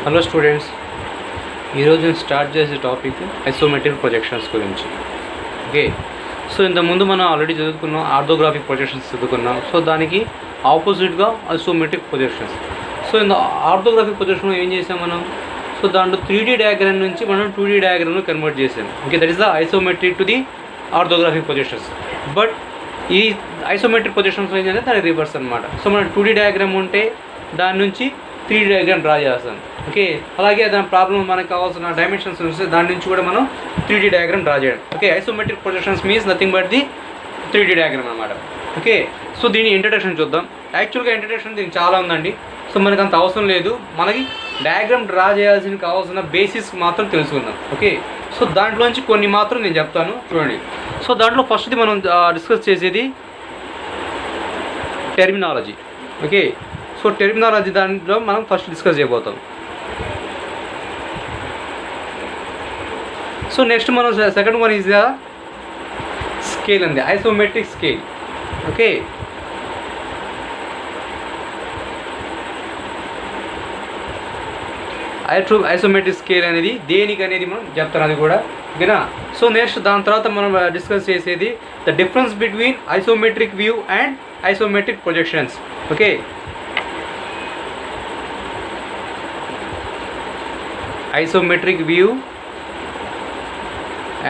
Hello students, ఈరోజు నేను start చేసే టాపిక్ ఐసోమెట్రిక్ ప్రొజెక్షన్స్ గురించి. ఓకే, సో ఇంతకుముందు మనం ఆల్రెడీ చదువుకున్నాం, ఆర్థోగ్రాఫిక్ ప్రొజెక్షన్స్ చదువుకున్నాం. సో దానికి ఆపోజిట్గా ఐసోమెట్రిక్ ప్రొజెక్షన్స్. సో ఇంత ఆర్థోగ్రాఫిక్ ప్రొజెక్షన్లో ఏం చేసాం మనం? సో దాంట్లో 3D డయాగ్రామ్ నుంచి మనం 2D డయాగ్రామ్ను కన్వర్ట్ చేసాం. Okay, that is the isometric to the orthographic projections. But ఈ ఐసోమెట్రిక్ ప్రొజెక్షన్స్ ఏంటంటే దాని రివర్స్ అనమాట. సో మనం 2D డయాగ్రామ్ ఉంటే దాని నుంచి 3D డయాగ్రామ్ డ్రా చేస్తాం. ఓకే, అలాగే దాని ప్రాబ్లం మనకు కావాల్సిన డైమెన్షన్స్ వస్తే దాని నుంచి కూడా మనం 3D డయాగ్రామ్ డ్రా చేయడం. Okay, isometric projections means nothing but the 3D diagram అనమాట. ఓకే, సో దీని ఇంట్రడక్షన్ చూద్దాం. యాక్చువల్గా ఇంట్రడక్షన్ దీనికి చాలా ఉందండి. సో మనకు అంత అవసరం లేదు, మనకి డయాగ్రామ్ డ్రా చేయాల్సిన కావాల్సిన బేసిక్స్ మాత్రం తెలుసుకుందాం. ఓకే, సో దాంట్లోంచి కొన్ని మాత్రం నేను చెప్తాను, చూడండి. సో దాంట్లో ఫస్ట్ది మనం డిస్కస్ చేసేది టెర్మినాలజీ. ఓకే, సో టెర్మినాలజీ దాంట్లో మనం ఫస్ట్ డిస్కస్ చేయబోతాం. సో నెక్స్ట్ మనం second one is the scale అండి, isometric scale. Okay, isometric scale అనేది దేనికి అనేది మనం చెప్తాను, అది కూడా. ఓకేనా? సో నెక్స్ట్ దాని తర్వాత మనం డిస్కస్ చేసేది the difference between isometric view and isometric projections. Okay, isometric view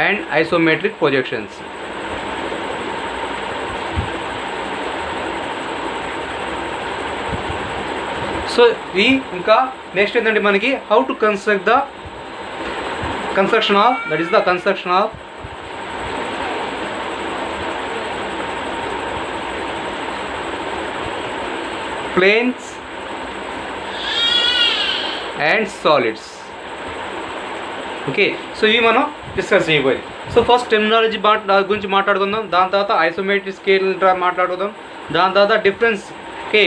and isometric projections. So ఈ ఇంకా నెక్స్ట్ ఏంటంటే మనకి how to construct the construction of, that is the construction of planes and solids. Okay, so ఇవి మనం discuss చేయబోయేది. So first terminology గురించి మాట్లాడుకుందాం, దాని తర్వాత ఐసోమెట్రిక్ స్కేల్ మాట్లాడుకుందాం, దాని తర్వాత డిఫరెన్స్. ఓకే,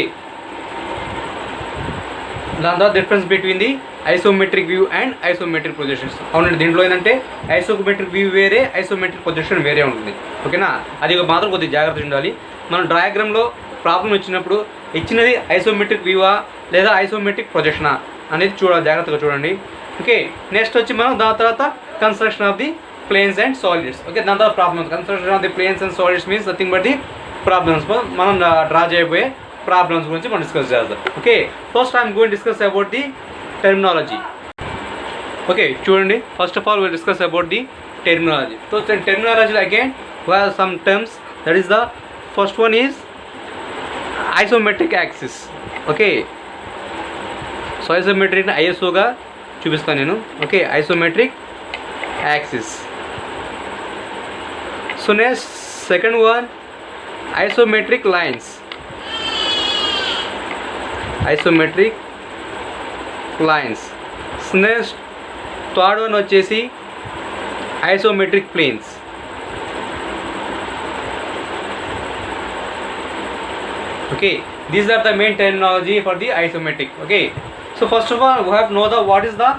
దాని తర్వాత difference between the isometric view and isometric projections. అవునండి, దీంట్లో ఏంటంటే ఐసోమెట్రిక్ వ్యూ వేరే, ఐసోమెట్రిక్ ప్రొజెక్షన్ వేరే ఉంటుంది. ఓకేనా? అది మాత్రం కొద్దిగా జాగ్రత్తగా ఉండాలి. మనం డయాగ్రామ్లో ప్రాబ్లం వచ్చినప్పుడు ఇచ్చినది ఐసోమెట్రిక్ వ్యూవా లేదా ఐసోమెట్రిక్ ప్రొజెక్షనా అనేది జాగ్రత్తగా చూడండి. ఓకే, నెక్స్ట్ వచ్చి మనం దాని తర్వాత construction of the planes and solids. Okay, దాని తర్వాత problems. Construction of the planes and solids means nothing but the problems. మనం డ్రా చేయబోయే ప్రాబ్లమ్స్ గురించి మనం డిస్కస్ చేద్దాం. Okay, first I'm going discuss about the terminology. Okay, చూడండి, first of all will discuss about the terminology. So terminology again we have some terms. That is the first one is isometric axis. Okay, so isometric ఐఎస్ఓగా చూపిస్తాను నేను. Okay, isometric axis. So next second one isometric lines, isometric lines. Next third one వచ్చేసి isometric planes. Okay, these are the main terminology for the isometric. Okay, so first of all we have to know the what is the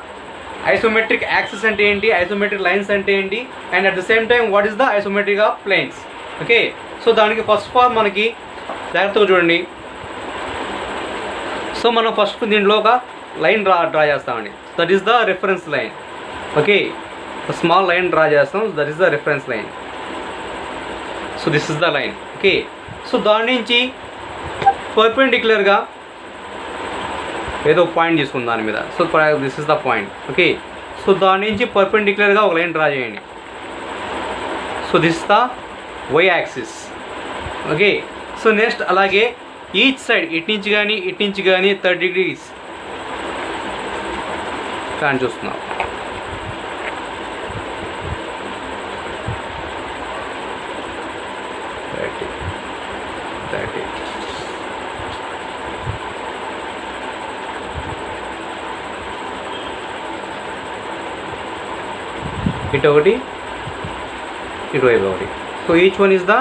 isometric axis ante enti, isometric lines ante enti, and at the same time what is the isometric of planes. Okay, so daniki first of all manaki జాగ్రత్తగా చూడండి. So మనం ఫస్ట్ దీంట్లో ఒక line draw చేస్తామండి, that is the reference line. Okay, small line draw చేస్తాం, that is the reference line. So this is the line. Okay, so దాని నుంచి పర్పెండిక్యులర్గా ఏదో పాయింట్ తీసుకుంది దాని మీద. So this is the point. Okay, so దాని నుంచి పర్పెండిక్యులర్గా ఒక లైన్ డ్రా చేయండి. So this is the y axis. Okay, so next అలాగే ఈచ్ సైడ్ ఇటు నుంచి కానీ 30 degrees కానీ చూస్తున్నాం. ఇటు ఒకటి, ఇటువైపు ఒకటి. So each one is the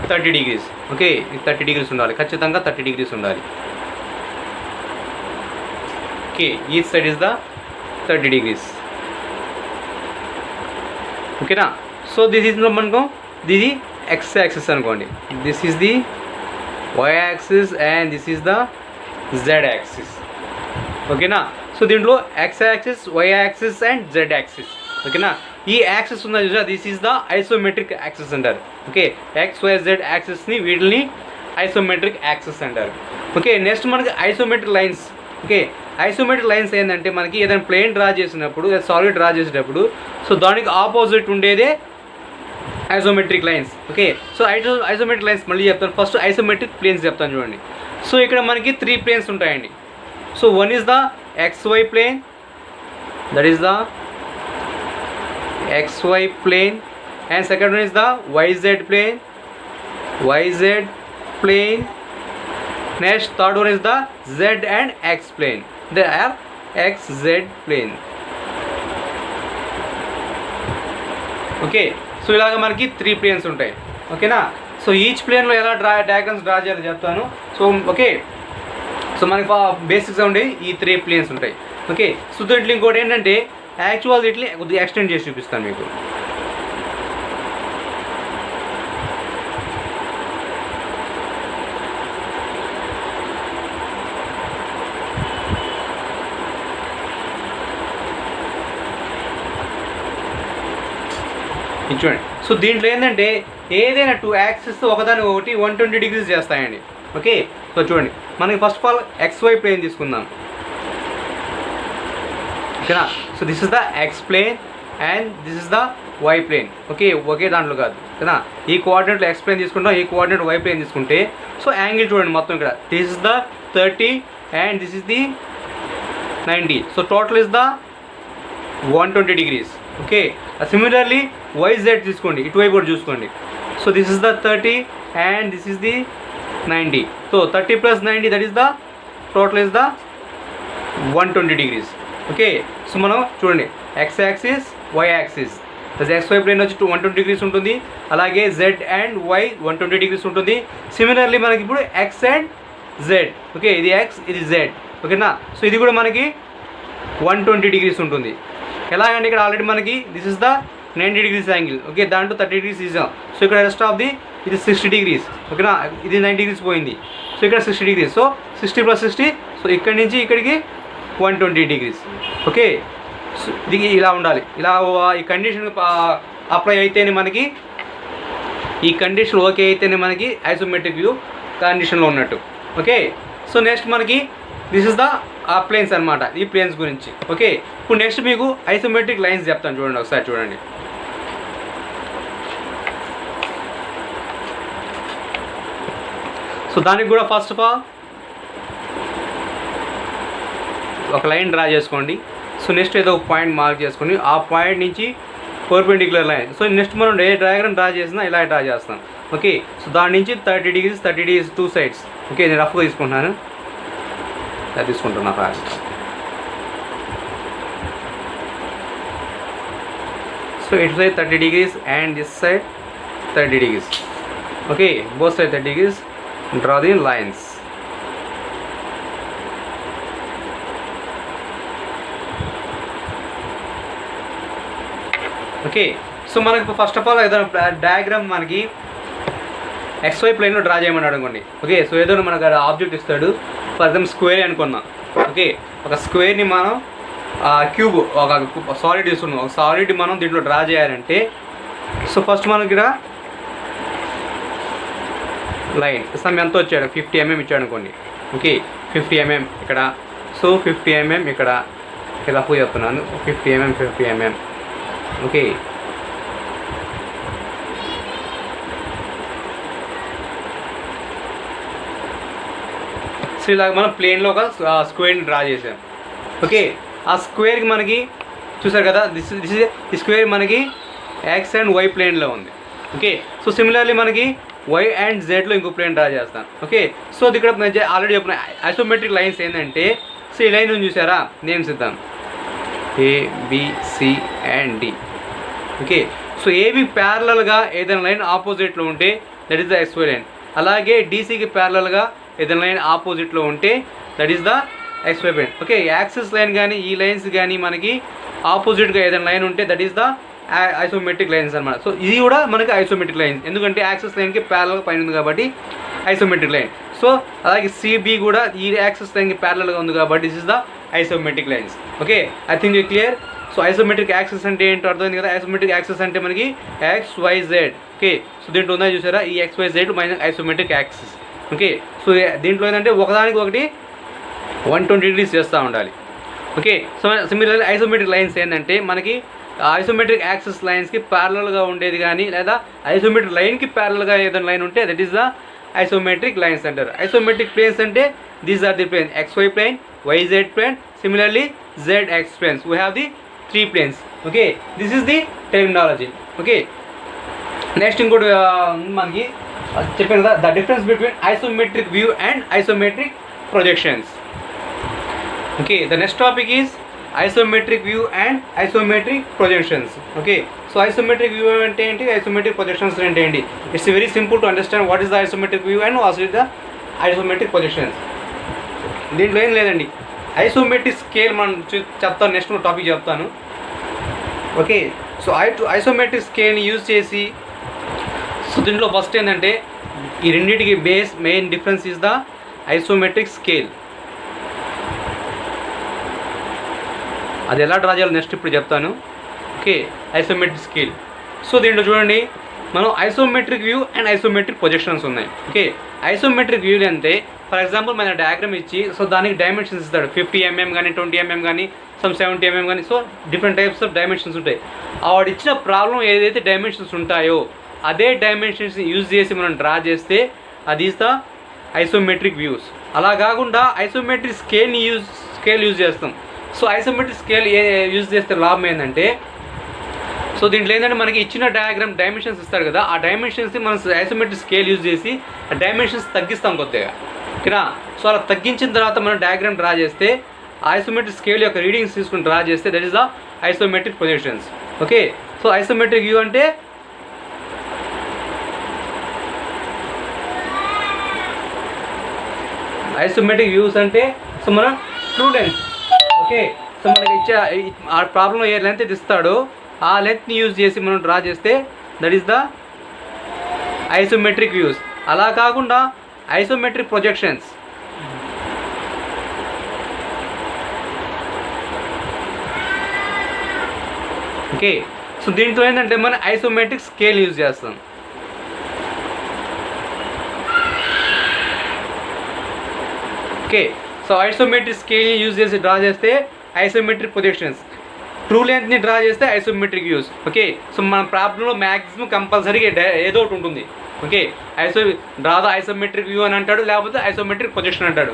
30 degrees. Okay, 30 degrees ఉండాలి, ఖచ్చితంగా 30 degrees ఉండాలి. Okay, each side is the 30 degrees. ఓకేనా? సో దిస్ ఈజ్ మనకు ఇది ఎక్స్ యాక్సిస్ అనుకోండి, దిస్ ఈజ్ ది y axis and this is the z axis. ఓకేనా? సో దీంట్లో x axis, y axis and z axis. ఓకేనా, ఈ యాక్సిస్ ఉన్నది చూసా, this is the isometric axis అంటారు. ఓకే, ఎక్స్ వై జెడ్ యాక్సిస్ని వీటిని ఐసోమెట్రిక్ యాక్సిస్ అంటారు. ఓకే, నెక్స్ట్ మనకి isometric lines. Okay, isometric lines ఏంటంటే మనకి ఏదైనా ప్లేన్ డ్రా చేసినప్పుడు, సాలిడ్ డ్రా చేసేటప్పుడు సో దానికి ఆపోజిట్ ఉండేదే isometric lines. Okay, so isometric lines మళ్ళీ చెప్తాను. ఫస్ట్ ఐసోమెట్రిక్ ప్లేన్స్ చెప్తాను చూడండి. సో ఇక్కడ మనకి 3 ప్లేన్స్ ఉంటాయండి. So one is the XY plane, that is the XY plane, and second one is the YZ plane, next third one is the Z and X plane, they are XZ plane. Okay, so ఇలాగ మనకి 3 planes ఉంటాయి. ఓకేనా, so each ప్లేన్లో ఎలా diagrams draw చేయాలో చెప్తాను. So okay, so మనకి బేసిక్గా ఉండే ఈ 3 ప్లేన్స్ ఉంటాయి. ఓకే, సో దీంట్లో ఇంకోటి ఏంటంటే యాక్చువల్ వీటిని కొద్దిగా ఎక్స్టెండ్ చేసి చూపిస్తాను మీకు. చూడండి, సో దీంట్లో ఏంటంటే ఏదైనా 2 యాక్సిస్ ఒకదాని ఒకటి 120 డిగ్రీస్ చేస్తాయండి. ఓకే, సో చూడండి, మనకి first of all XY plane తీసుకుందాం. ఓకేనా, so this is the X plane and this is the Y plane. Okay, ఒకే దాంట్లో కాదు. ఓకేనా, ఈ కోఆర్డినేట్లో X ప్లేన్ తీసుకుంటాం, ఈ కోఆర్డినేట్ Y ప్లేన్ తీసుకుంటే సో యాంగిల్ చూడండి మొత్తం ఇక్కడ this is the 30 and this is the 90. So total is the 120 degrees. Okay, similarly YZ తీసుకోండి, ఇటువైపు కూడా చూసుకోండి. So this is the 30 and this is the 90. So 30 + 90 that is the total is the 120 degrees. Okay, so మనం చూడండి X axis, Y axis, XY plane వచ్చి 120 degrees ఉంటుంది. అలాగే Z and Y 120 degrees ఉంటుంది. సిమిలర్లీ మనకి ఇప్పుడు X అండ్ Z. ఓకే, ఇది X, ఇది Z. ఓకేనా, సో ఇది కూడా మనకి 120 డిగ్రీస్ ఉంటుంది. ఎలాగంటే ఇక్కడ ఆల్రెడీ మనకి this is the 90 degrees angle. Okay, దాంట్లో 30 డిగ్రీస్ తీసాం. సో ఇక్కడ రెస్ట్ ఆఫ్ ది ఇది 60 డిగ్రీస్. ఓకేనా, ఇది 90 డిగ్రీస్ పోయింది. సో ఇక్కడ 60 డిగ్రీస్. సో 60 + 60, సో ఇక్కడి నుంచి ఇక్కడికి 120 డిగ్రీస్. ఓకే, సో ఇది ఇలా ఉండాలి. ఇలా ఈ కండిషన్ అప్లై అయితేనే మనకి, ఈ కండిషన్ ఓకే అయితేనే మనకి ఐసోమెట్రిక్ వ్యూ కండిషన్లో ఉన్నట్టు. ఓకే, సో నెక్స్ట్ మనకి దిస్ ఇస్ ద ప్లేన్స్ అనమాట, ఈ ప్లేన్స్ గురించి. ఓకే, ఇప్పుడు నెక్స్ట్ మీకు ఐసోమెట్రిక్ లైన్స్ చెప్తాను చూడండి, ఒకసారి చూడండి. సో దానికి కూడా ఫస్ట్ ఆఫ్ ఆల్ ఒక లైన్ డ్రా చేసుకోండి. సో నెక్స్ట్ ఏదో ఒక పాయింట్ మార్క్ చేసుకొని ఆ పాయింట్ నుంచి పర్పెండిక్యులర్ లైన్. సో నెక్స్ట్ మనం ఏ డయాగ్రామ్ డ్రా చేసినా ఇలా డ్రా చేస్తాం. ఓకే, సో దాని నుంచి 30 డిగ్రీస్ 2 సైడ్స్. ఓకే, నేను రఫ్గా తీసుకుంటున్నాను, ఇలా తీసుకుంటున్నా. సో ఇటు side 30 degrees and this side 30 degrees. Okay, both side 30 degrees. Draw the lines. Okay, so మనకి ఫస్ట్ ఆఫ్ ఆల్ ఏదైనా డయాగ్రామ్ మనకి XY ప్లేన్లో డ్రా చేయమని అనుకోండి. ఓకే, సో ఏదైనా మనకు ఆబ్జెక్ట్ ఇస్తాడు. ఫర్ ఎగ్జాంపుల్ స్క్వేర్ అనుకున్నాం. ఓకే, ఒక స్క్వేర్ని మనం క్యూబ్, ఒక సాలిడ్ తీసుకున్నాం. ఒక సాలిడ్ మనం దీంట్లో డ్రా చేయాలంటే సో ఫస్ట్ మనకి ఇక్కడ లైన్ సమ్ ఎంత వచ్చాడు, 50 mm ఇచ్చాడు అనుకోండి. ఓకే, 50 mm ఇక్కడ. సో 50 mm ఇక్కడ, ఇలా పోయి చెప్తున్నాను, 50 mm. ఓకే, సో ఇలాగ మనం ప్లేన్లో ఒక స్క్వేర్ని డ్రా చేసాం. ఓకే, ఆ స్క్వేర్కి మనకి చూసారు కదా, ఈ స్క్వేర్ మనకి X అండ్ Y ప్లేన్లో ఉంది. ఓకే, సో సిమిలర్లీ మనకి Y అండ్ Zలో ఇంకో ప్లేన్ డ్రా చేస్తాను. ఓకే, సో ఇక్కడ ఆల్రెడీ చెప్పిన ఐసోమెట్రిక్ లైన్స్ ఏంటంటే, సో ఈ లైన్ చూసారా, నేమ్స్ ఇద్దాం ABC and D. Okay, so AB ప్యారలల్గా ఏదైనా లైన్ ఆపోజిట్లో ఉంటే that is the XY line. అలాగే DCకి ప్యారలల్గా ఏదైనా లైన్ ఆపోజిట్లో ఉంటే that is the XY plane. Okay, axis line కానీ ఈ లైన్స్ కానీ మనకి ఆపోజిట్గా ఏదైనా లైన్ ఉంటే that is the isometric lines అనమాట. సో ఇది కూడా మనకి ఐసోమెట్రిక్ లైన్స్, ఎందుకంటే యాక్సిస్ లైన్కి ప్యారలల్గా పైన ఉంది కాబట్టి ఐసోమెట్రిక్ లైన్. సో అలాగే CB కూడా ఈ యాక్సిస్ లైన్కి ప్యారలల్గా ఉంది కాబట్టి this is the isometric lines. Okay, I think you clear. So isometric axis అంటే ఏంటో అర్థమైంది కదా. ఐసోమెట్రిక్ యాక్సిస్ అంటే మనకి XYZ. ఓకే, సో దీంట్లో ఉందా చూసారా, ఈ XYZ minus isometric axis. Okay, so దీంట్లో ఏంటంటే ఒకదానికి ఒకటి 120 degrees చేస్తూ ఉండాలి. Okay, so similarly isometric lines ఏంటంటే మనకి ఐసోమెట్రిక్ యాక్సిస్ లైన్స్కి ప్యారలల్గా ఉండేది కానీ లేదా ఐసోమెట్రిక్ లైన్కి ప్యారలల్గా ఏదైనా లైన్ ఉంటే that is the isometric lines అంటారు. ఐసోమెట్రిక్ ప్లేన్స్ అంటే these are the plane XY plane, YZ plane, similarly ZX planes. We have the 3 planes. Okay, this is the terminology. Okay, next ఇంకోటి మనకి చెప్పాను కదా, the difference between isometric view and isometric projections. Okay, the next topic is isometric view and isometric projections. Okay, so isometric view అంటే ఏంటి, isometric projections అంటే ఏంటి? It's very simple to understand what is the isometric view and what is the isometric projections. దీంట్లో ఏం లేదండి, isometric scale మనం చెప్తాను, next topic చెప్తాను. ఓకే, సో ఐసోమెట్రిక్ స్కేల్ని యూజ్ చేసి, సో దీంట్లో ఫస్ట్ ఏంటంటే ఈ రెండింటికి main difference is the isometric scale. అది ఎలా డ్రా చేయాలో నెక్స్ట్ ఇప్పుడు చెప్తాను. Okay, isometric scale. సో దీంట్లో చూడండి, మనం isometric view and isometric projections ఉన్నాయి. ఓకే, ఐసోమెట్రిక్ వ్యూ అంటే ఫర్ ఎగ్జాంపుల్ మన డయాగ్రామ్ ఇచ్చి, సో దానికి డైమెన్షన్స్ ఇస్తాడు, 50 mm కానీ 20 mm కానీ 70 mm కానీ, so different types of dimensions ఉంటాయి. వాడు ఇచ్చిన ప్రాబ్లం ఏదైతే డైమెన్షన్స్ ఉంటాయో అదే డైమెన్షన్స్ని యూజ్ చేసి మనం డ్రా చేస్తే అది ఈజ్ ద ఐసోమెట్రిక్ వ్యూస్. అలా కాకుండా ఐసోమెట్రిక్ స్కేల్ యూజ్ చేస్తాం. సో ఐసోమెట్రిక్ స్కేల్ యూజ్ చేస్తే లాభం ఏంటంటే, సో దీంట్లో ఏంటంటే మనకి ఇచ్చిన డయాగ్రామ్ డైమెన్షన్స్ ఇస్తాడు కదా, ఆ డైమెన్షన్స్ని మనం ఐసోమెట్రిక్ స్కేల్ యూజ్ చేసి ఆ డైమెన్షన్స్ తగ్గిస్తాం కొద్దిగా. ఓకేనా, సో అలా తగ్గించిన తర్వాత మనం డయాగ్రామ్ డ్రా చేస్తే ఐసోమెట్రిక్ స్కేల్ యొక్క రీడింగ్స్ తీసుకుని డ్రా చేస్తే that is the isometric projections. Okay, so isometric view అంటే ఐసోమెట్రిక్ వ్యూస్ అంటే సో మన ట్రూ లెంత్. ఓకే, సో మనకి ఇచ్చే ఆ ప్రాబ్లంలో ఏ లెంత్ ఇది ఇస్తాడో ఆ లెంత్ని యూజ్ చేసి మనం డ్రా చేస్తే that is the isometric views. అలా కాకుండా ఐసోమెట్రిక్ ప్రొజెక్షన్స్. ఓకే, సో దీంట్లో ఏంటంటే మనం ఐసోమెట్రిక్ స్కేల్ యూజ్ చేస్తాం. Okay, so isometric scale use చేసి డ్రా చేస్తే ఐసోమెట్రిక్ ప్రొజెక్షన్స్, ట్రూ లెంత్ని డ్రా చేస్తే ఐసోమెట్రిక్ వ్యూస్. ఓకే, సో మన ప్రాబ్లంలో మ్యాక్సిమం కంపల్సరీగా ఏదో ఒకటి ఉంటుంది. Okay, draw the isometric view అని అంటాడు, లేకపోతే ఐసోమెట్రిక్ ప్రొజెక్షన్ అంటాడు.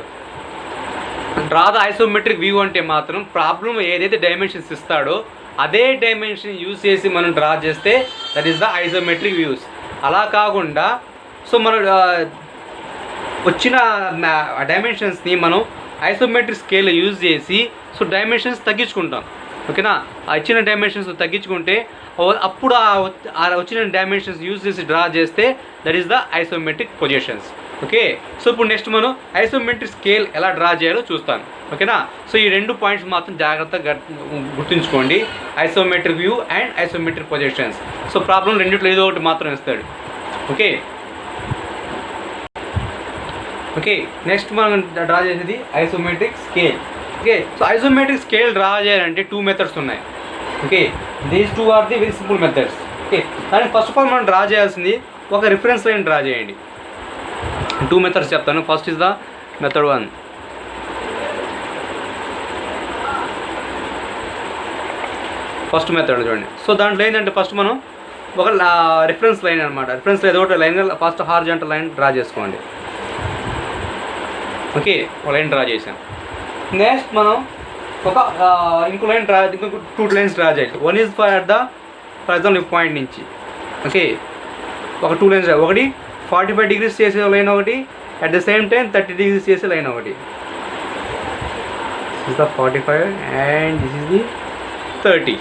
డ్రా ద ఐసోమెట్రిక్ వ్యూ అంటే మాత్రం ప్రాబ్లం ఏదైతే డైమెన్షన్స్ ఇస్తాడో అదే డైమెన్షన్ యూజ్ చేసి మనం డ్రా చేస్తే that is the isometric views. అలా కాకుండా సో మనం వచ్చిన డైమెన్షన్స్ని మనం ఐసోమెట్రిక్ స్కేల్ యూజ్ చేసి సో డైమెన్షన్స్ తగ్గించుకుంటాం. ఓకేనా, ఆ ఇచ్చిన డైమెన్షన్స్ తగ్గించుకుంటే అప్పుడు ఆ వచ్చిన డైమెన్షన్స్ యూజ్ చేసి డ్రా చేస్తే that is the isometric projections. Okay, so ఇప్పుడు నెక్స్ట్ మనం ఐసోమెట్రిక్ స్కేల్ ఎలా డ్రా చేయాలో చూస్తాను. ఓకేనా, సో ఈ 2 పాయింట్స్ మాత్రం జాగ్రత్తగా గుర్తుంచుకోండి, isometric view and isometric projections. So problem రెండిట్లో ఏదో ఒకటి మాత్రం ఇస్తాడు. ఓకే, ఓకే, నెక్స్ట్ మనం డ్రా చేసేది isometric scale. Okay, so isometric scale draw చేయాలంటే 2 మెథడ్స్ ఉన్నాయి. Okay, these 2 are the very simple methods. Okay, కానీ ఫస్ట్ ఆఫ్ ఆల్ మనం డ్రా చేయాల్సింది ఒక రిఫరెన్స్ లైన్ డ్రా చేయండి. 2 మెథడ్స్ చెప్తాను. First is the method 1. First method చూడండి. సో దాంట్లో ఏంటంటే ఫస్ట్ మనం ఒక రిఫరెన్స్ లైన్ అనమాట, రిఫరెన్స్ ఏదో ఒకటి line first horizontal line draw చేసుకోండి. ఓకే, ఒక లైన్ డ్రా చేసాం. నెక్స్ట్ మనం ఒక ఇంకో లైన్ ఇంకో 2 లైన్స్ డ్రా చేయాలి. One is for example point నుంచి. ఓకే, ఒక 2 లైన్స్, ఒకటి 45 degrees చేసే లైన్ ఒకటి, at the same time 30 degrees చేసే లైన్ ఒకటి. This is the 45 and this is the 30.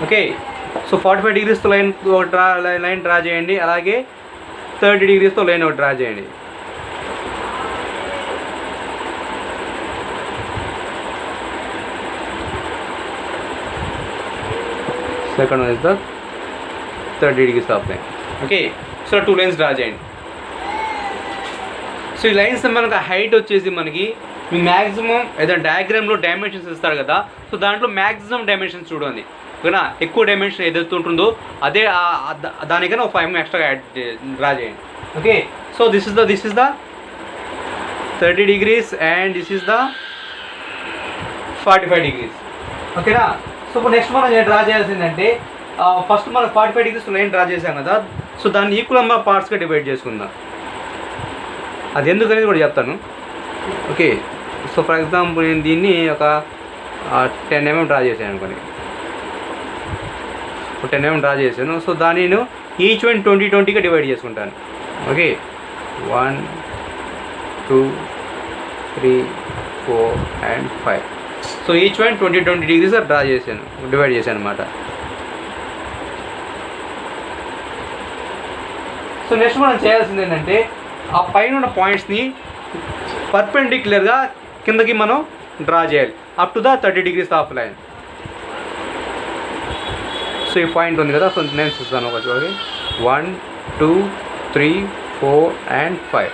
Okay, so 45 degreesతో లైన్ డ్రా చేయండి, అలాగే 30 degreesతో లైన్ ఒకటి డ్రా చేయండి. Second one is the 30 degrees of line. Okay, so 2 lines draw చేయండి. సో ఈ లైన్స్ మనకు హైట్ వచ్చేసి మనకి మీ మ్యాక్సిమం ఏదైనా డయాగ్రామ్లో డైమెన్షన్స్ ఇస్తారు కదా, సో దాంట్లో మ్యాక్సిమం డైమెన్షన్స్ చూడండి, ఓకేనా. ఎక్కువ డైమెన్షన్ ఏదైతే ఉంటుందో అదే దానికన్నా ఒక 5 ఎక్స్ట్రా డ్రా చేయండి. Okay, so this is the 30 degrees and this is the 45 degrees, ఓకేనా. సో ఇప్పుడు నెక్స్ట్ మనం డ్రా చేయాల్సిందంటే ఫస్ట్ మనం 45 degrees లైన్ డ్రా చేసాం కదా, సో దాన్ని ఈక్వల్ నెంబర్ పార్ట్స్గా డివైడ్ చేసుకుందాం. అది ఎందుకనేది కూడా చెప్తాను. ఓకే, సో ఫర్ ఎగ్జాంపుల్ నేను దీన్ని ఒక 10 mm డ్రా చేశాను అనుకోండి, 10 mm డ్రా చేశాను. సో దాన్ని నేను ఈచ్ వన్ 20-20గా డివైడ్ చేసుకుంటాను. Okay, 1 2 3 4 and 5. So each one 20-20 degrees draw చేశాను, డివైడ్ చేశాను అనమాట. సో నెక్స్ట్ మనం చేయాల్సింది ఏంటంటే ఆ పైన ఉన్న పాయింట్స్ని పర్పెండిక్యులర్గా కిందకి మనం డ్రా చేయాలి up to the 30 degrees of line. So ఈ పాయింట్ ఉంది కదా, సో నేను చూస్తాను ఒక చూడండి, 1 2 3 4 and 5.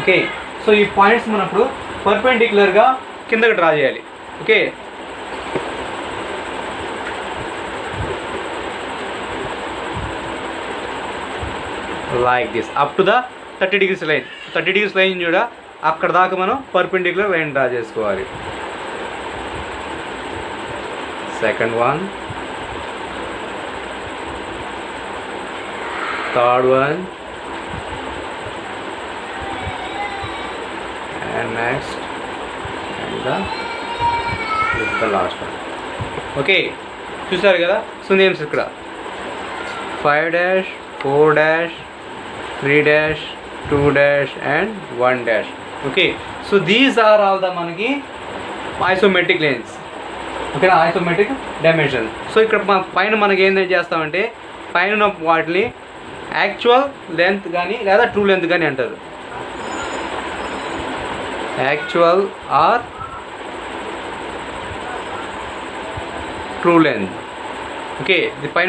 ఓకే, సో ఈ పాయింట్స్ మనం ఇప్పుడు పర్పెండిక్యులర్గా కిందకి డ్రా చేయాలి. Okay, like this up to the 30 degrees line. 30 degrees line చూడ అక్కడ దాకా మనం పర్పెండిక్యులర్ లైన్ డ్రా చేసుకోవాలి. Second one, third one, and next and this is the last one. Okay, చూసారు కదా. సో నేమ్స్ ఇక్కడ 5 4 3 2 and 1. Okay, so these are all the మనకి isometric lines, ఓకేనా, ఐసోమెట్రిక్ డైమెన్షన్. సో ఇక్కడ పైన మనకి ఏం చేస్తామంటే పైన వాటిని యాక్చువల్ లెంత్ కానీ లేదా ట్రూ లెంత్ కానీ అంటారు. Actual or true length. Okay, ఇది పైన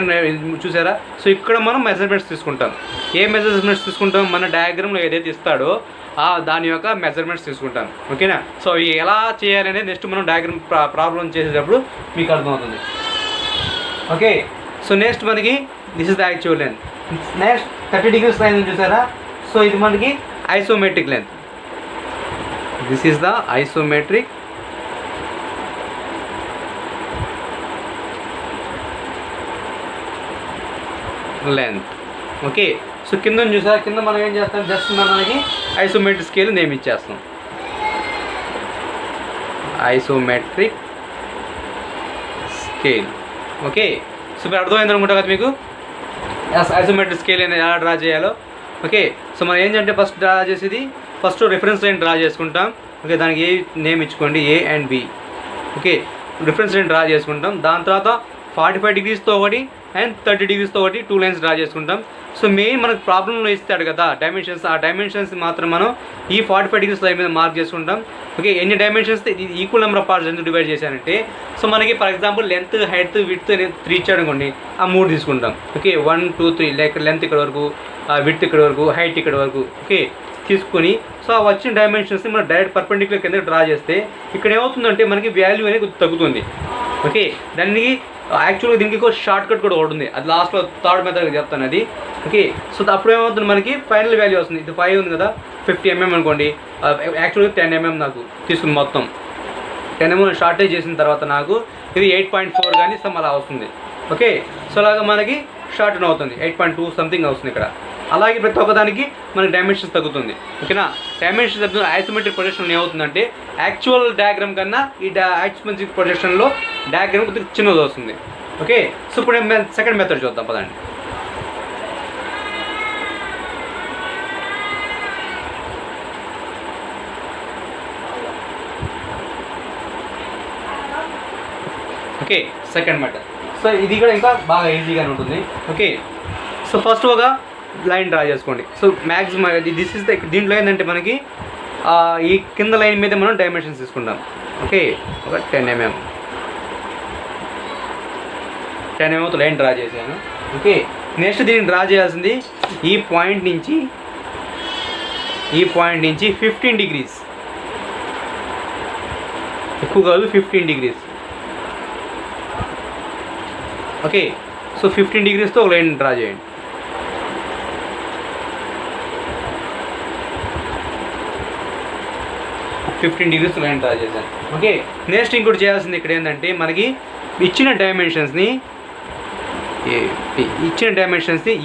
చూసారా. సో ఇక్కడ మనం మెజర్మెంట్స్ తీసుకుంటాం. ఏ మెజర్మెంట్స్ తీసుకుంటాం? మన డయాగ్రామ్లో ఏదైతే ఇస్తాడో దాని యొక్క మెజర్మెంట్స్ తీసుకుంటాం. ఓకేనా. సో ఇవి ఎలా చేయాలనేది నెక్స్ట్ మనం డయాగ్రామ్ ప్రాబ్లం చేసేటప్పుడు మీకు అర్థమవుతుంది. ఓకే, సో నెక్స్ట్ మనకి this is the actual length. Next 30 degrees line చూసారా. సో ఇది మనకి isometric length. This is the isometric length. Okay, so కింద చూసారా, కింద మనం ఏం చేస్తాం, జస్ట్ మనకి ఐసోమెట్రిక్ స్కేల్ నేమ్ ఇచ్చేస్తాం. Isometric scale. ఓకే, సో మీరు అర్థమైంది అనుకుంటా కదా మీకు ఐసోమెట్రిక్ స్కేల్ అనేది ఎలా డ్రా చేయాలో. ఓకే, సో మనం ఏంటంటే ఫస్ట్ డ్రా చేసేది ఫస్ట్ రిఫరెన్స్ లైన్ డ్రా చేసుకుంటాం. ఓకే, దానికి ఏ నేమ్ ఇచ్చుకోండి, A and B. Okay, reference line draw చేసుకుంటాం. దాని తర్వాత 45 degreesతో ఒకటి అండ్ 30 degreesతో ఒకటి 2 లైన్స్ డ్రా చేసుకుంటాం. సో మెయిన్ మనకు ప్రాబ్లంలో ఇస్తాడు కదా డైమెన్షన్స్, ఆ డైమెన్షన్స్ మాత్రం మనం ఈ 45 degrees లైన్ మీద మార్క్ చేసుకుంటాం. ఓకే, ఎన్ని dimensions equal number of parts ఎందుకు డివైడ్ చేశానంటే, సో మనకి for example length height width 3 ఇచ్చాడు అనుకోండి, ఆ 3 తీసుకుంటాం. ఓకే, 1 2 3 లైక్ లెంత్ ఇక్కడ వరకు, విడ్త్ ఇక్కడ వరకు, హైట్ ఇక్కడ వరకు. ఓకే, తీసుకొని సో ఆ వచ్చిన డైమెన్షన్స్ని మనం డైరెక్ట్ పర్పెండిక్యులర్ కింద డ్రా చేస్తే ఇక్కడ ఏమవుతుందంటే మనకి వాల్యూ అనేది తగ్గుతుంది. ఓకే, దానికి యాక్చువల్గా దీనికి ఒక షార్ట్ కట్ కూడా ఉంటుంది, అది లాస్ట్లో థర్డ్ మెథడ్ చెప్తాను అది. ఓకే, సో అప్పుడు ఏమవుతుంది మనకి ఫైనల్ వాల్యూ వస్తుంది. ఇది 5 ఉంది కదా, 50 mm అనుకోండి, యాక్చువల్గా 10 mm నాకు తీసుకుంది మొత్తం. 10 mm షార్టేజ్ చేసిన తర్వాత నాకు ఇది 8.4 కానీ సమ్ అలా వస్తుంది. ఓకే, సో అలాగా మనకి షార్ట్ అవుతుంది, 8.2 సంథింగ్ వస్తుంది ఇక్కడ. అలాగే ప్రతి ఒక్కదానికి మనకి డైమెన్షన్స్ తగ్గుతుంది. ఓకేనా, డైమెన్షన్స్ తగ్గుతుంది. ఐసోమెట్రిక్ ప్రొజెక్షన్ ఏమవుతుందంటే యాక్చువల్ డయాగ్రామ్ కన్నా ఈ ఐసోమెట్రిక్ ప్రొజెక్షన్లో డయాగ్రామ్ కొద్దిగా చిన్నది వస్తుంది. ఓకే, సో ఇప్పుడు సెకండ్ మెథడ్ చూద్దాం పదండి. Okay, second method. సో ఇది కూడా ఇంకా బాగా ఈజీగానే ఉంటుంది. ఓకే, సో ఫస్ట్ ఒక లైన్ డ్రా చేసుకోండి. So maximum this is the దీంట్లో ఏంటంటే మనకి ఈ కింద లైన్ మీద మనం డైమెన్షన్స్ తీసుకుంటాం. ఓకే, ఒక 10 mm లైన్ డ్రా చేశాను. ఓకే, నెక్స్ట్ దీన్ని డ్రా చేయాల్సింది ఈ పాయింట్ నుంచి 15 degrees. ఎక్కువ కాదు 15 degrees. ఓకే, సో 15 degreesతో ఒక లైన్ డ్రా చేయండి. $15 degrees లైన్ డ్రా చేశాను. ఓకే, నెక్స్ట్ ఇంకోటి చేయాల్సింది ఇక్కడ ఏంటంటే మనకి ఇచ్చిన డైమెన్షన్స్ని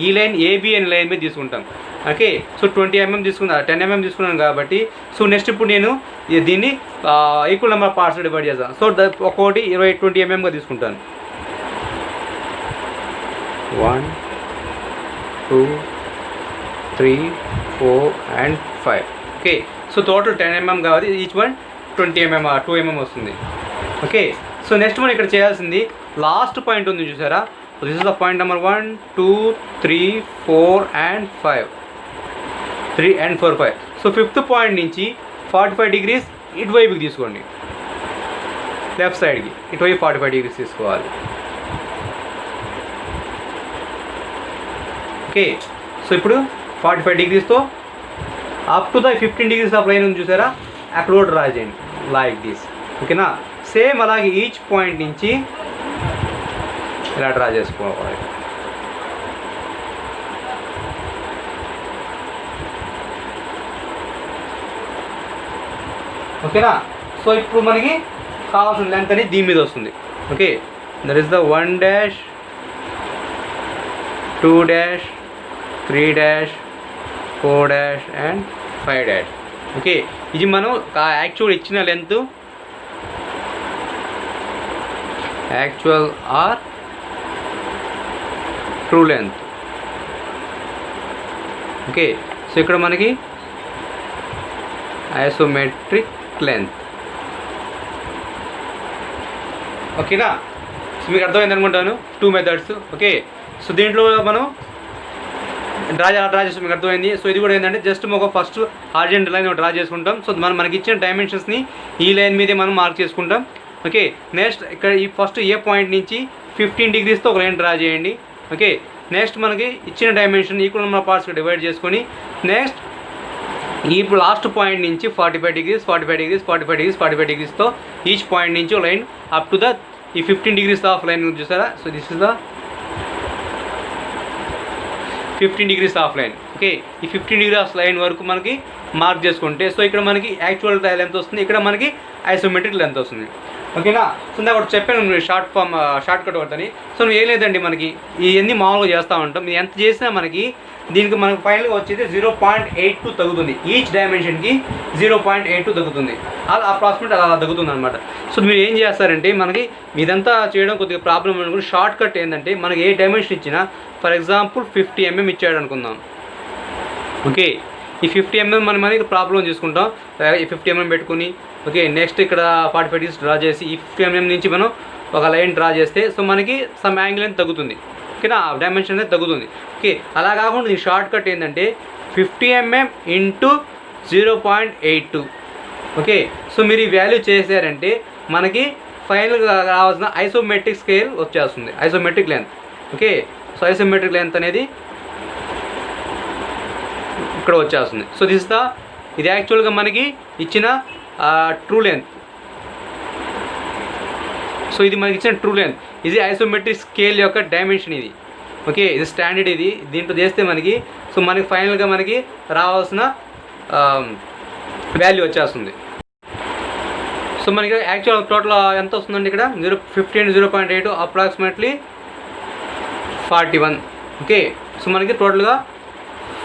ఈ లైన్ ఏబి అనే లైన్ మీద తీసుకుంటాం. ఓకే, సో 20 mm తీసుకున్నా, 10 mm తీసుకున్నాను కాబట్టి సో నెక్స్ట్ ఇప్పుడు నేను దీన్ని ఈక్వల్ నెంబర్ పార్ట్స్ డివైడ్ చేస్తాను. సో ఒక్కొక్కటి 20 mm తీసుకుంటాను. 1 2 3 4 and 5. Okay, so total 10 mm కాబట్టి ఈచ్ వన్ 20 mm 2 mm వస్తుంది. ఓకే, సో నెక్స్ట్ మనం ఇక్కడ చేయాల్సింది లాస్ట్ పాయింట్ ఉంది చూసారా. So this is the point number 1 2 3 4 and 5. 3 and 4 5. So 5th point నుంచి 45 degrees ఇటువైపుకి తీసుకోండి, లెఫ్ట్ సైడ్కి ఇటువైపు 45 degrees తీసుకోవాలి. ఓకే, సో ఇప్పుడు 45 degreesతో up to the 15 degrees of line ఉంది చూసారా, అక్కడ కూడా డ్రా చేయండి లైక్ దిస్. ఓకేనా, సేమ్ అలాగే ఈచ్ పాయింట్ నుంచి ఇలా డ్రా చేసుకోవాలి. ఓకేనా, సో ఇప్పుడు మనకి కావాల్సిన లెంత్ అనేది దీని మీద వస్తుంది. Okay, that is the 1 dash 2 dash 3 dash 4 dash and 5 dash. Okay, ఇది మనం యాక్చువల్ ఇచ్చిన length, actual or true length. Okay, so ఇక్కడ మనకి ఐసోమెట్రిక్ లెంత్. ఓకేనా, సో మీకు అర్థమైంది అనుకుంటాను 2 మెథడ్స్. ఓకే, సో దీంట్లో మనం డ్రా చేసి మీకు అర్థమైంది. సో ఇది కూడా ఏంటంటే జస్ట్ ఒక ఫస్ట్ హారిజాంటల్ లైన్ డ్రా చేసుకుంటాం. సో మనకి ఇచ్చిన డైమెన్షన్స్ని ఈ లైన్ మీదే మనం మార్క్ చేసుకుంటాం. ఓకే, నెక్స్ట్ ఇక్కడ ఈ ఫస్ట్ ఏ పాయింట్ నుంచి 15 degreesతో ఒక లైన్ డ్రా చేయండి. ఓకే, నెక్స్ట్ మనకి ఇచ్చిన డైమెన్షన్ ఈక్వల్ నెంబర్ పార్ట్స్గా డివైడ్ చేసుకొని నెక్స్ట్ ఈ లాస్ట్ పాయింట్ నుంచి 45 degrees 45 degrees 45 degrees 45 degreesతో ఈచ్ పాయింట్ నుంచి ఒక లైన్ అప్ టు ద ఈ 15 degrees ఆఫ్ లైన్ చూసారా. So this is the 15 degrees of line. Okay, ఈ 15 degrees లైన్ వరకు మనకి మార్క్ చేసుకుంటే సో ఇక్కడ మనకి యాక్చువల్ లెంత్ వస్తుంది, ఇక్కడ మనకి ఐసోమెట్రిక్ లెంత్ వస్తుంది. ఓకేనా, సో నేను ఒకటి చెప్పాను షార్ట్ కట్ ఒకటి. సో నువ్వు ఏం లేదండి, మనకి ఇవన్నీ మామూలుగా చేస్తూ ఉంటాం. మీరు ఎంత చేసినా మనకి దీనికి మనకు ఫైనల్గా వచ్చేది 0.82 తగ్గుతుంది. ఈచ్ డైమెన్షన్కి 0.82 తగ్గుతుంది. అలా అప్రాక్సిమేట్ అలా తగ్గుతుంది అనమాట. సో మీరు ఏం చేస్తారంటే మనకి ఇదంతా చేయడం కొద్దిగా ప్రాబ్లం అనుకుంటే షార్ట్ కట్ ఏంటంటే మనకి ఏ డైమెన్షన్ ఇచ్చినా ఫర్ ఎగ్జాంపుల్ 50 mm ఇచ్చాడు అనుకుందాం. ఓకే, ఈ 50 mm మనకి ప్రాబ్లం చూసుకుంటాం. ఈ 50 mm పెట్టుకుని ఓకే నెక్స్ట్ ఇక్కడ 45 degrees డ్రా చేసి ఈ 50 mm నుంచి మనం ఒక లైన్ డ్రా చేస్తే సో మనకి సమ్ యాంగిల్ అనేది తగ్గుతుంది. ఓకేనా, డైమెన్షన్ అనేది తగ్గుతుంది. ఓకే, అలా కాకుండా ఈ షార్ట్ కట్ ఏంటంటే 50 mm ఇంటూ 0.82. ఓకే, సో మీరు ఈ వాల్యూ చేశారంటే మనకి ఫైనల్గా రావాల్సిన ఐసోమెట్రిక్ స్కేల్ వచ్చేస్తుంది, isometric length. Okay, so isometric length అనేది ఇక్కడ వచ్చేస్తుంది. సో దిస్ ద ఇది యాక్చువల్గా మనకి ఇచ్చిన ట్రూ లెంత్. సో ఇది మనకి ఇచ్చిన ట్రూ లెంత్, ఇది ఐసోమెట్రిక్ స్కేల్ యొక్క డైమెన్షన్ ఇది. ఓకే, ఇది స్టాండర్డ్, ఇది దీంట్లో చేస్తే మనకి సో మనకి ఫైనల్గా మనకి రావాల్సిన వాల్యూ వచ్చేస్తుంది. సో మనకి యాక్చువల్ టోటల్ ఎంత వస్తుందండి ఇక్కడ 15 and 0.82 అప్రాక్సిమేట్లీ 41. ఓకే, సో మనకి టోటల్గా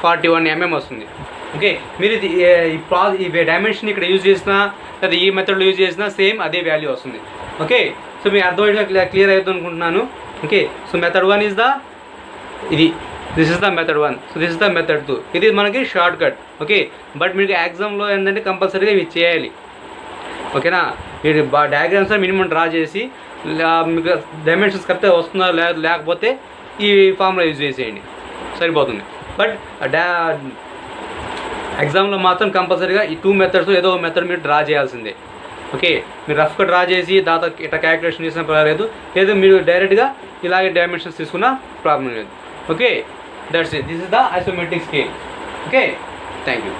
41 mm వస్తుంది. ఓకే, మీరు ఈ డైమెన్షన్ ఇక్కడ యూజ్ చేసినా లేదా ఈ మెథడ్లో యూజ్ చేసినా సేమ్ అదే వాల్యూ వస్తుంది. ఓకే, సో మీకు అర్థమయ్యేగా క్లియర్ అవుతుంది అనుకుంటున్నాను. Okay, so method 1 is the ఇది, this is the method 1. So this is the method 2. ఇది మనకి షార్ట్ కట్. ఓకే, బట్ మీకు ఎగ్జామ్లో ఏంటంటే కంపల్సరీగా ఇవి చేయాలి. ఓకేనా, మీరు డయాగ్రామ్స్ మినిమం డ్రా చేసి మీకు డైమెన్షన్స్ కరెక్ట్గా వస్తుందా లేకపోతే ఈ ఫార్ములా యూజ్ చేసేయండి సరిపోతుంది. బట్ ఎగ్జామ్లో మాత్రం కంపల్సరీగా ఈ 2 మెథడ్స్ ఏదో ఒక మెథడ్ మీరు డ్రా చేయాల్సిందే. ఓకే, మీరు రఫ్గా డ్రా చేసి దాంతో ఇట్లా క్యాలిక్యులేషన్ చేసినా పర్వాలేదు, లేదా మీరు డైరెక్ట్గా ఇలాగే డైమెన్షన్స్ తీసుకున్నా ప్రాబ్లం లేదు. Okay, that's it, this is the isometric scale. Okay, thank you.